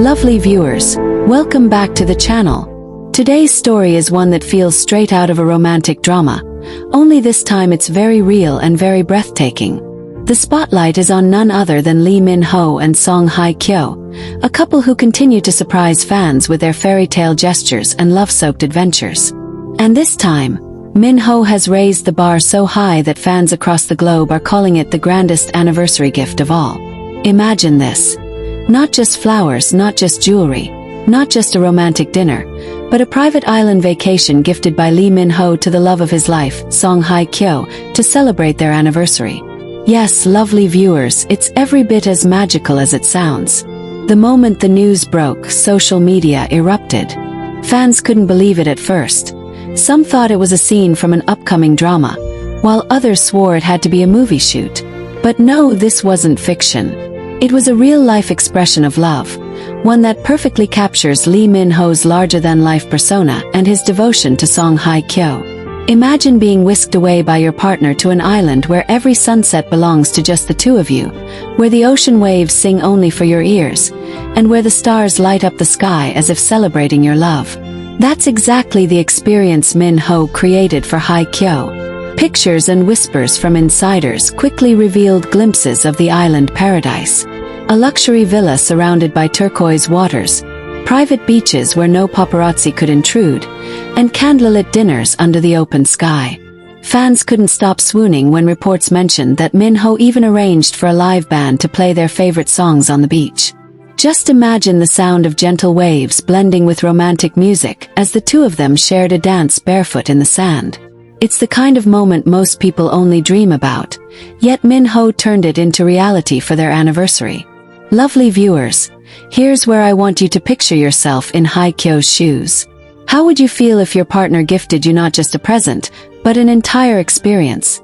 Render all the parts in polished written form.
Lovely viewers, welcome back to the channel. Today's story is one that feels straight out of a romantic drama, only this time it's very real and very breathtaking. The spotlight is on none other than Lee Min-ho and Song Hye Kyo, a couple who continue to surprise fans with their fairy tale gestures and love-soaked adventures. And this time, Min-ho has raised the bar so high that fans across the globe are calling it the grandest anniversary gift of all. Imagine this. Not just flowers, not just jewelry, not just a romantic dinner, but a private island vacation gifted by Lee Min-ho to the love of his life, Song Hye Kyo, to celebrate their anniversary. Yes, lovely viewers, it's every bit as magical as it sounds. The moment the news broke, social media erupted. Fans couldn't believe it at first. Some thought it was a scene from an upcoming drama, while others swore it had to be a movie shoot. But no, this wasn't fiction. It was a real-life expression of love, one that perfectly captures Lee Min-ho's larger-than-life persona and his devotion to Song Hye Kyo. Imagine being whisked away by your partner to an island where every sunset belongs to just the two of you, where the ocean waves sing only for your ears, and where the stars light up the sky as if celebrating your love. That's exactly the experience Min-ho created for Hye Kyo. Pictures and whispers from insiders quickly revealed glimpses of the island paradise. A luxury villa surrounded by turquoise waters, private beaches where no paparazzi could intrude, and candlelit dinners under the open sky. Fans couldn't stop swooning when reports mentioned that Min-ho even arranged for a live band to play their favorite songs on the beach. Just imagine the sound of gentle waves blending with romantic music as the two of them shared a dance barefoot in the sand. It's the kind of moment most people only dream about, yet Min-ho turned it into reality for their anniversary. Lovely viewers, here's where I want you to picture yourself in Hye Kyo's shoes. How would you feel if your partner gifted you not just a present, but an entire experience?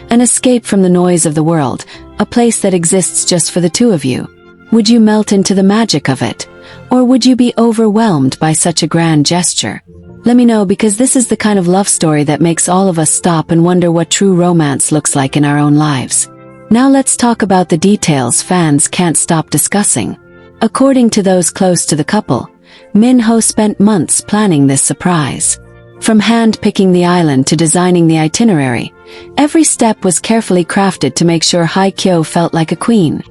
An escape from the noise of the world, a place that exists just for the two of you. Would you melt into the magic of it? Or would you be overwhelmed by such a grand gesture? Let me know, because this is the kind of love story that makes all of us stop and wonder what true romance looks like in our own lives. Now let's talk about the details fans can't stop discussing. According to those close to the couple, Min-ho spent months planning this surprise. From hand-picking the island to designing the itinerary, every step was carefully crafted to make sure Hye Kyo felt like a queen.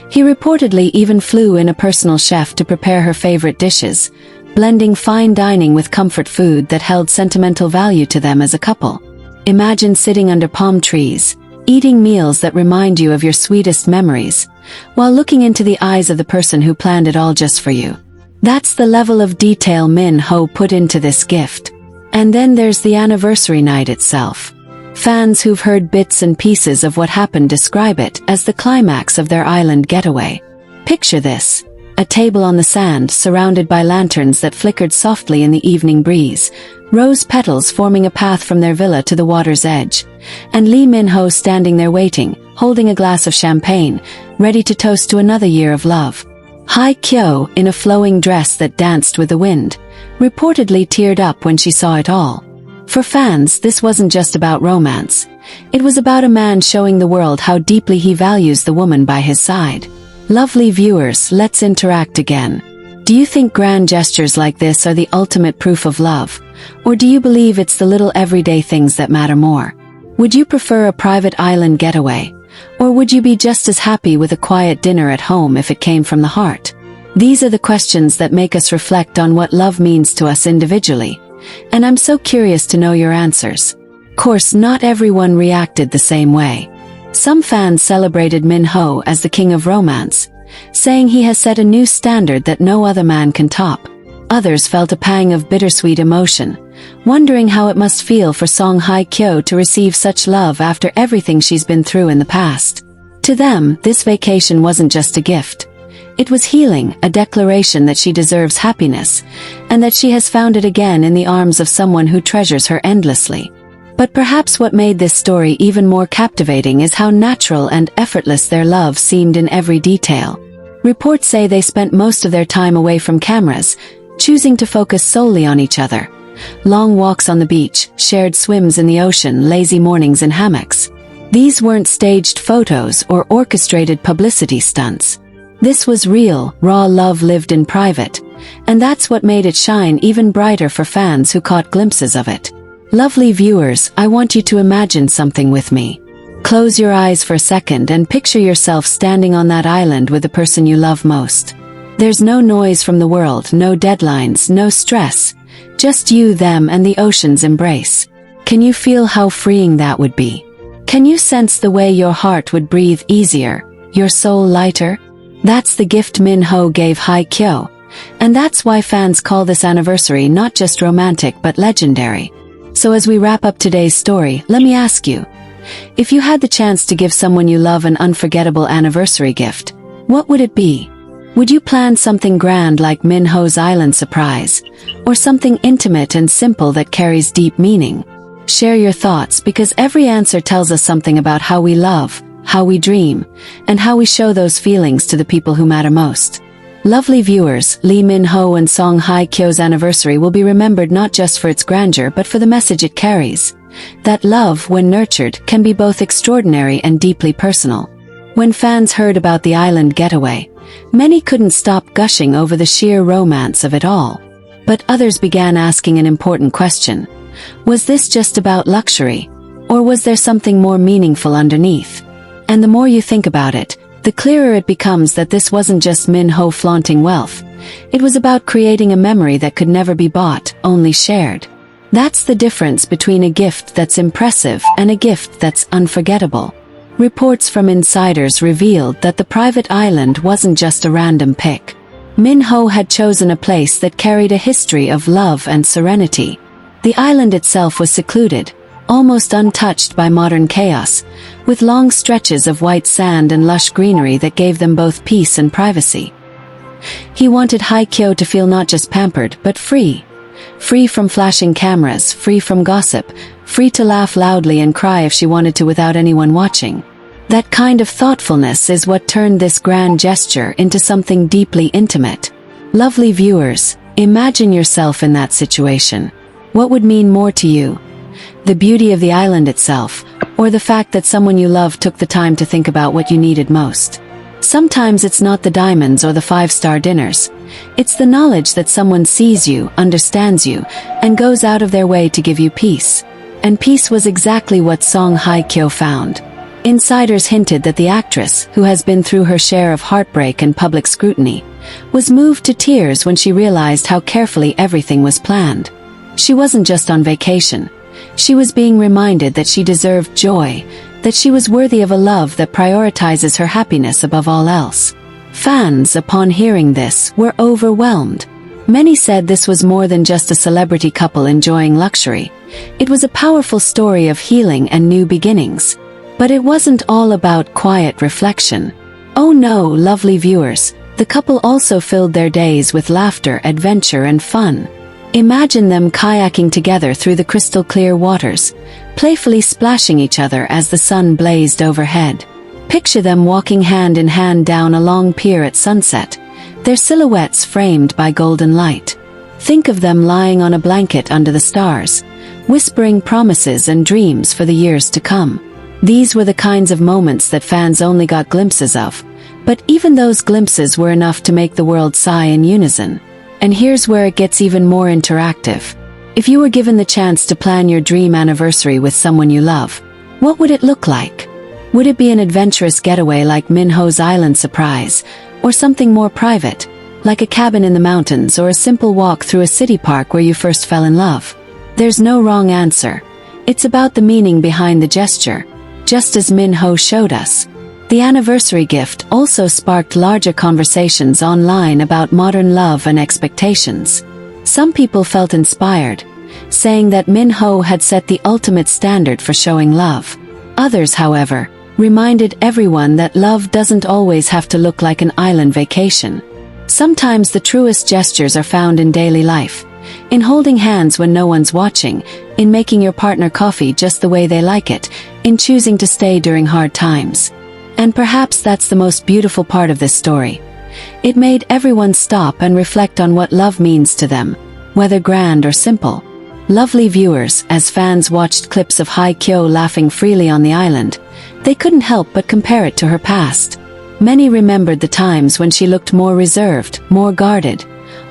He reportedly even flew in a personal chef to prepare her favorite dishes, blending fine dining with comfort food that held sentimental value to them as a couple. Imagine sitting under palm trees, eating meals that remind you of your sweetest memories, while looking into the eyes of the person who planned it all just for you. That's the level of detail Min-ho put into this gift. And then there's the anniversary night itself. Fans who've heard bits and pieces of what happened describe it as the climax of their island getaway. Picture this. A table on the sand surrounded by lanterns that flickered softly in the evening breeze, rose petals forming a path from their villa to the water's edge, and Lee Min-ho standing there waiting, holding a glass of champagne, ready to toast to another year of love. Hye Kyo, in a flowing dress that danced with the wind, reportedly teared up when she saw it all. For fans, this wasn't just about romance. It was about a man showing the world how deeply he values the woman by his side. Lovely viewers, let's interact again. Do you think grand gestures like this are the ultimate proof of love? Or do you believe it's the little everyday things that matter more? Would you prefer a private island getaway? Or would you be just as happy with a quiet dinner at home if it came from the heart? These are the questions that make us reflect on what love means to us individually. And I'm so curious to know your answers. Of course, not everyone reacted the same way. Some fans celebrated Min-ho as the king of romance, saying he has set a new standard that no other man can top. Others felt a pang of bittersweet emotion, wondering how it must feel for Song Hye Kyo to receive such love after everything she's been through in the past. To them, this vacation wasn't just a gift. It was healing, a declaration that she deserves happiness, and that she has found it again in the arms of someone who treasures her endlessly. But perhaps what made this story even more captivating is how natural and effortless their love seemed in every detail. Reports say they spent most of their time away from cameras, choosing to focus solely on each other. Long walks on the beach, shared swims in the ocean, lazy mornings in hammocks. These weren't staged photos or orchestrated publicity stunts. This was real, raw love lived in private, and that's what made it shine even brighter for fans who caught glimpses of it. Lovely viewers, I want you to imagine something with me. Close your eyes for a second and picture yourself standing on that island with the person you love most. There's no noise from the world, no deadlines, no stress. Just you, them, and the ocean's embrace. Can you feel how freeing that would be? Can you sense the way your heart would breathe easier, your soul lighter? That's the gift Min Ho gave Hye Kyo, and that's why fans call this anniversary not just romantic but legendary. So as we wrap up today's story, let me ask you, if you had the chance to give someone you love an unforgettable anniversary gift, what would it be? Would you plan something grand like Min Ho's island surprise, or something intimate and simple that carries deep meaning? Share your thoughts, because every answer tells us something about how we love, how we dream, and how we show those feelings to the people who matter most. Lovely viewers, Lee Min Ho and Song Hye Kyo's anniversary will be remembered not just for its grandeur but for the message it carries. That love, when nurtured, can be both extraordinary and deeply personal. When fans heard about the island getaway, many couldn't stop gushing over the sheer romance of it all. But others began asking an important question. Was this just about luxury? Or was there something more meaningful underneath? And the more you think about it, the clearer it becomes that this wasn't just Min Ho flaunting wealth. It was about creating a memory that could never be bought, only shared. That's the difference between a gift that's impressive and a gift that's unforgettable. Reports from insiders revealed that the private island wasn't just a random pick. Min Ho had chosen a place that carried a history of love and serenity. The island itself was secluded, almost untouched by modern chaos, with long stretches of white sand and lush greenery that gave them both peace and privacy. He wanted Hye Kyo to feel not just pampered, but free. Free from flashing cameras, free from gossip, free to laugh loudly and cry if she wanted to without anyone watching. That kind of thoughtfulness is what turned this grand gesture into something deeply intimate. Lovely viewers, imagine yourself in that situation. What would mean more to you? The beauty of the island itself, or the fact that someone you love took the time to think about what you needed most? Sometimes it's not the diamonds or the five-star dinners. It's the knowledge that someone sees you, understands you, and goes out of their way to give you peace. And peace was exactly what Song Hye Kyo found. Insiders hinted that the actress, who has been through her share of heartbreak and public scrutiny, was moved to tears when she realized how carefully everything was planned. She wasn't just on vacation. She was being reminded that she deserved joy, that she was worthy of a love that prioritizes her happiness above all else. Fans, upon hearing this, were overwhelmed. Many said this was more than just a celebrity couple enjoying luxury. It was a powerful story of healing and new beginnings. But it wasn't all about quiet reflection. Oh no, lovely viewers, the couple also filled their days with laughter, adventure, and fun. Imagine them kayaking together through the crystal-clear waters, playfully splashing each other as the sun blazed overhead. Picture them walking hand in hand down a long pier at sunset, their silhouettes framed by golden light. Think of them lying on a blanket under the stars, whispering promises and dreams for the years to come. These were the kinds of moments that fans only got glimpses of, but even those glimpses were enough to make the world sigh in unison. And here's where it gets even more interactive. If you were given the chance to plan your dream anniversary with someone you love, what would it look like? Would it be an adventurous getaway like Min Ho's island surprise, or something more private, like a cabin in the mountains or a simple walk through a city park where you first fell in love? There's no wrong answer. It's about the meaning behind the gesture, just as Min Ho showed us. The anniversary gift also sparked larger conversations online about modern love and expectations. Some people felt inspired, saying that Min Ho had set the ultimate standard for showing love. Others, however, reminded everyone that love doesn't always have to look like an island vacation. Sometimes the truest gestures are found in daily life, in holding hands when no one's watching, in making your partner coffee just the way they like it, in choosing to stay during hard times. And perhaps that's the most beautiful part of this story. It made everyone stop and reflect on what love means to them, whether grand or simple. Lovely viewers, as fans watched clips of Hye Kyo laughing freely on the island, they couldn't help but compare it to her past. Many remembered the times when she looked more reserved, more guarded,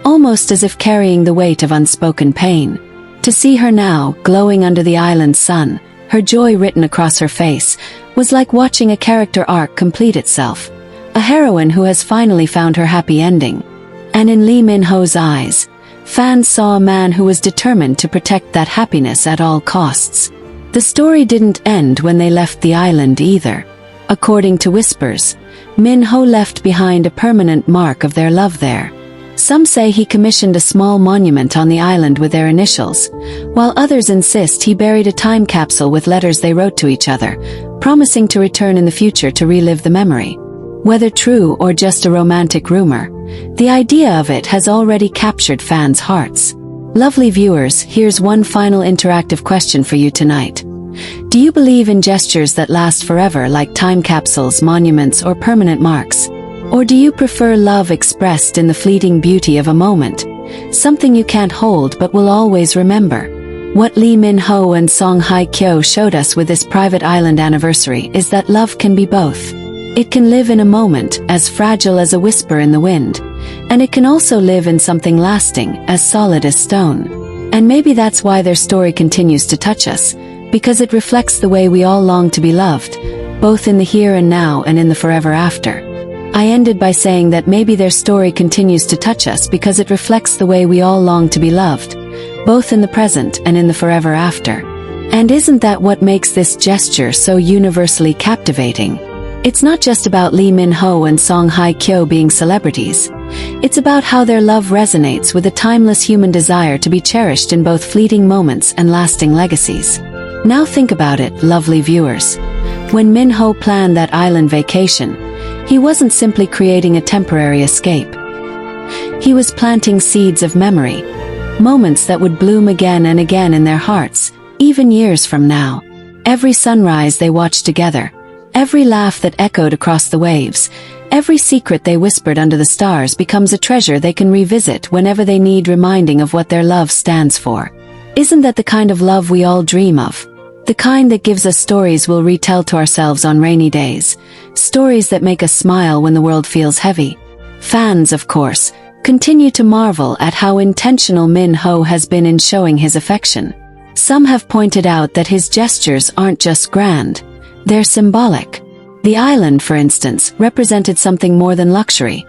almost as if carrying the weight of unspoken pain. To see her now, glowing under the island's sun, her joy written across her face, was like watching a character arc complete itself. A heroine who has finally found her happy ending. And in Lee Min-ho's eyes, fans saw a man who was determined to protect that happiness at all costs. The story didn't end when they left the island either. According to whispers, Min-ho left behind a permanent mark of their love there. Some say he commissioned a small monument on the island with their initials, while others insist he buried a time capsule with letters they wrote to each other, promising to return in the future to relive the memory. Whether true or just a romantic rumor, the idea of it has already captured fans' hearts. Lovely viewers, here's one final interactive question for you tonight. Do you believe in gestures that last forever, like time capsules, monuments, or permanent marks? Or do you prefer love expressed in the fleeting beauty of a moment, something you can't hold but will always remember? What Lee Min-ho and Song Hye Kyo showed us with this private island anniversary is that love can be both. It can live in a moment, as fragile as a whisper in the wind, and it can also live in something lasting, as solid as stone. And maybe that's why their story continues to touch us, because it reflects the way we all long to be loved, both in the here and now and in the forever after. I ended by saying that maybe their story continues to touch us because it reflects the way we all long to be loved, both in the present and in the forever after. And isn't that what makes this gesture so universally captivating? It's not just about Lee Min-ho and Song Hye Kyo being celebrities. It's about how their love resonates with a timeless human desire to be cherished in both fleeting moments and lasting legacies. Now think about it, lovely viewers. When Min-ho planned that island vacation, he wasn't simply creating a temporary escape. He was planting seeds of memory, moments that would bloom again and again in their hearts, even years from now. Every sunrise they watched together, every laugh that echoed across the waves, every secret they whispered under the stars becomes a treasure they can revisit whenever they need reminding of what their love stands for. Isn't that the kind of love we all dream of? The kind that gives us stories we'll retell to ourselves on rainy days, stories that make us smile when the world feels heavy. Fans, of course, continue to marvel at how intentional Min-ho has been in showing his affection. Some have pointed out that his gestures aren't just grand, they're symbolic. The island, for instance, represented something more than luxury.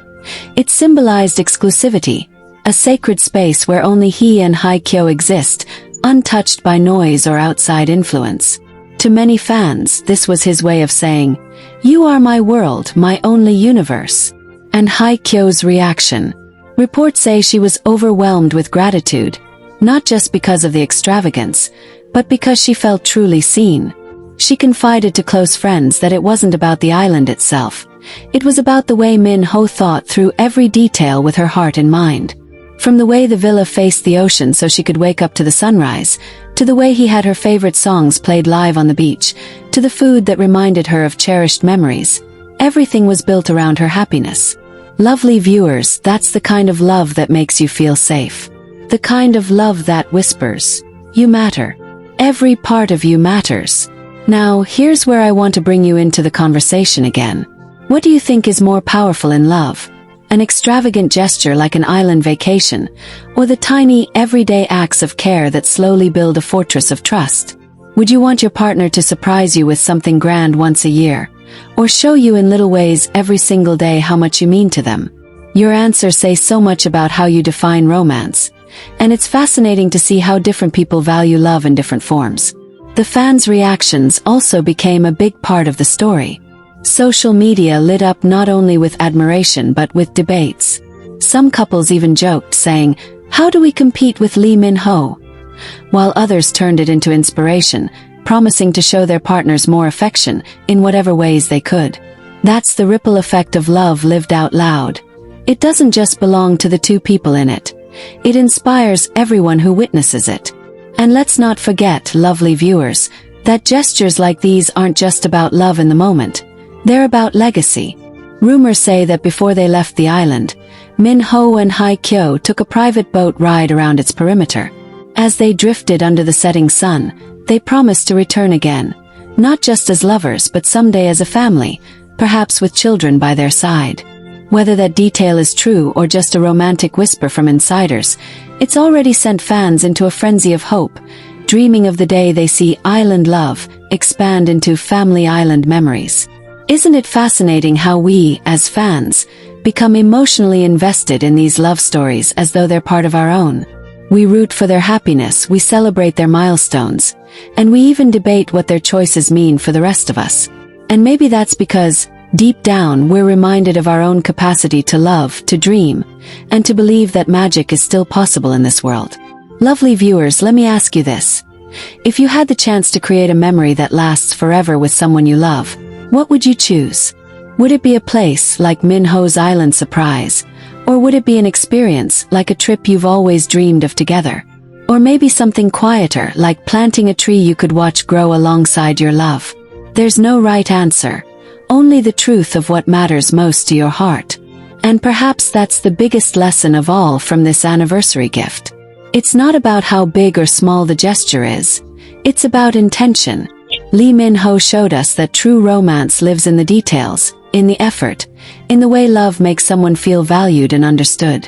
It symbolized exclusivity, a sacred space where only he and Hye Kyo exist, untouched by noise or outside influence. To many fans, this was his way of saying, "You are my world, my only universe." And Hye Kyo's reaction. Reports say she was overwhelmed with gratitude, not just because of the extravagance, but because she felt truly seen. She confided to close friends that it wasn't about the island itself. It was about the way Min-ho thought through every detail with her heart in mind. From the way the villa faced the ocean so she could wake up to the sunrise, to the way he had her favorite songs played live on the beach, to the food that reminded her of cherished memories, everything was built around her happiness. Lovely viewers, that's the kind of love that makes you feel safe. The kind of love that whispers, "You matter. Every part of you matters." Now, here's where I want to bring you into the conversation again. What do you think is more powerful in love? An extravagant gesture like an island vacation, or the tiny, everyday acts of care that slowly build a fortress of trust? Would you want your partner to surprise you with something grand once a year, or show you in little ways every single day how much you mean to them? Your answers say so much about how you define romance, and it's fascinating to see how different people value love in different forms. The fans' reactions also became a big part of the story. Social media lit up not only with admiration but with debates. Some couples even joked, saying, "How do we compete with Lee Min-ho?" While others turned it into inspiration, promising to show their partners more affection in whatever ways they could. That's the ripple effect of love lived out loud. It doesn't just belong to the two people in it. It inspires everyone who witnesses it. And let's not forget, lovely viewers, that gestures like these aren't just about love in the moment. They're about legacy. Rumors say that before they left the island, Min-ho and Hye Kyo took a private boat ride around its perimeter. As they drifted under the setting sun, they promised to return again, not just as lovers but someday as a family, perhaps with children by their side. Whether that detail is true or just a romantic whisper from insiders, it's already sent fans into a frenzy of hope, dreaming of the day they see island love expand into family island memories. Isn't it fascinating how we, as fans, become emotionally invested in these love stories as though they're part of our own? We root for their happiness, we celebrate their milestones, and we even debate what their choices mean for the rest of us. And maybe that's because, deep down, we're reminded of our own capacity to love, to dream, and to believe that magic is still possible in this world. Lovely viewers, let me ask you this. If you had the chance to create a memory that lasts forever with someone you love, what would you choose? Would it be a place like Min Ho's Island Surprise? Or would it be an experience like a trip you've always dreamed of together? Or maybe something quieter like planting a tree you could watch grow alongside your love? There's no right answer, only the truth of what matters most to your heart. And perhaps that's the biggest lesson of all from this anniversary gift. It's not about how big or small the gesture is, it's about intention. Lee Min-ho showed us that true romance lives in the details, in the effort, in the way love makes someone feel valued and understood.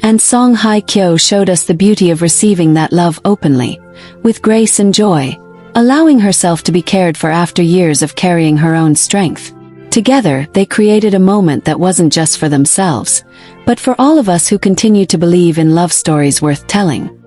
And Song Hye Kyo showed us the beauty of receiving that love openly, with grace and joy, allowing herself to be cared for after years of carrying her own strength. Together, they created a moment that wasn't just for themselves, but for all of us who continue to believe in love stories worth telling.